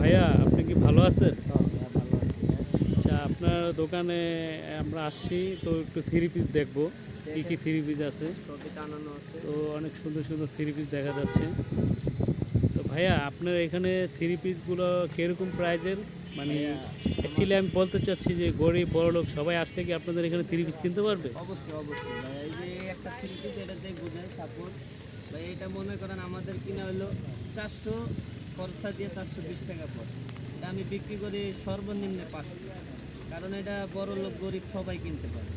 ভাইয়া আপনি কি ভালো আছেন? ভালো আছি। আচ্ছা, আপনার দোকানে আমরা আসছি তো একটু থ্রি পিস দেখবো কি কি থ্রি পিস আছে। টবে টানানো আছে। তো অনেক সুন্দর সুন্দর থ্রি পিস দেখা যাচ্ছে। তো ভাইয়া আপনার এখানে থ্রি পিসগুলো কীরকম প্রাইজের? মানে ভাইয়া, অ্যাকচুয়ালি আমি বলতে চাচ্ছি যে গরিব বড়লোক সবাই আসলে কি আপনাদের এখানে থ্রি পিস কিনতে পারবে? অবশ্যই অবশ্যই ভাই, এই যে একটা থ্রি পিস এটা দিয়ে বোঝায় সাপোজ ভাই, এটা মনে করেন আমাদের কিনা হলো 400, খরচা দিয়ে 420 টাকা পড়ে। এটা আমি বিক্রি করি সর্বনিম্ন 500, কারণ এটা বড় লোক গরিব সবাই কিনতে পারে।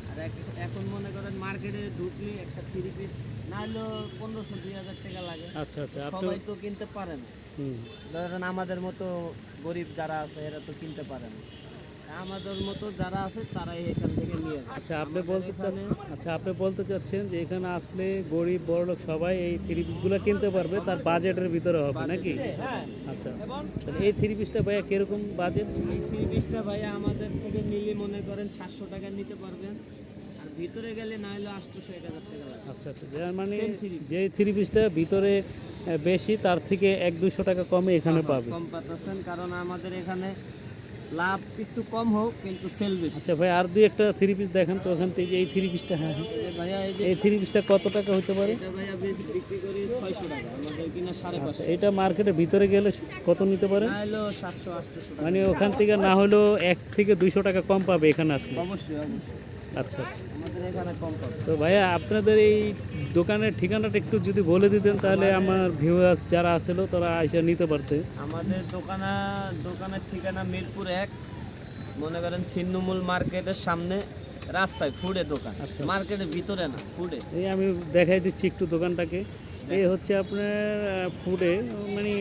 আর এখন মনে করেন মার্কেটে ঢুকলে একটা থ্রি পিস না হলেও 1500-2000 টাকা লাগে। আচ্ছা আচ্ছা, আপনি সবাই তো কিনতে পারে না। হুম ধরেন আমাদের মতো গরিব যারা আছে এরা তো কিনতে পারে না। আমাদের মতো যারা আছে তারাই এখান থেকে নিয়ে যায়। আচ্ছা আপনি বলতে চাচ্ছেন যে এখানে আসলে গরিব বড়লোক সবাই এই থ্রি পিসগুলো কিনতে পারবে, তার বাজেটের ভিতরে হবে নাকি? হ্যাঁ, আচ্ছা, তাহলে এই থ্রি পিসটা ভাইয়া কিরকম বাজেট? এই থ্রি পিসটা ভাইয়া আমাদের থেকে নিলে মনে করেন 700 টাকা নিতে পারবেন। আর ভিতরে গেলে না হলে 800-1000 টাকা লাগে। আচ্ছা আচ্ছা, যার মানে Same three piece। যে থ্রি পিসটা ভিতরে বেশি তার থেকে 100-200 টাকা কমে এখানে পাবে। কম পাচ্ছেন, কারণ আমাদের এখানে লাভ একটু কম হোক কিন্তু সেল বেশি। আচ্ছা ভাই, আর দুই একটা থ্রি পিস দেখেন তো ওখান থেকে, এই থ্রি পিসটা। হ্যাঁ হ্যাঁ, ভাইয়া এই যে এই থ্রি পিসটা কত টাকা হতে পারে? এটা ভাইয়া বেশি বিক্রি করি 600 টাকা, আমাদের কিনা 550। আচ্ছা, এটা মার্কেটের ভিতরে গেলে কত নিতে পারে? না হলেও 700-800 টাকা। মানে ওখান থেকে না হলেও 1 থেকে 200 টাকা কম পাবে এখানে আসলে। অবশ্যই অবশ্যই আচ্ছা আচ্ছা, আমাদের এখানে কম পাবে। তো ভাইয়া আপনাদের এই দোকানের ঠিকানাটা একটু যদি বলে দিতেন তাহলে আমার ভিউয়ার্স যারা আসলো তারা এসে নিতে পারতে। আমাদের দোকানের ঠিকানা মিরপুর 1, মনে করেন ছিন্নমূল মার্কেটের সামনে রাস্তায়, ফুডে দোকান। আচ্ছা। মার্কেটের ভিতরে না, ফুডে। এই আমি দেখাই দিচ্ছি একটু দোকানটাকে। এই হচ্ছে আপনার ফুডে, মানে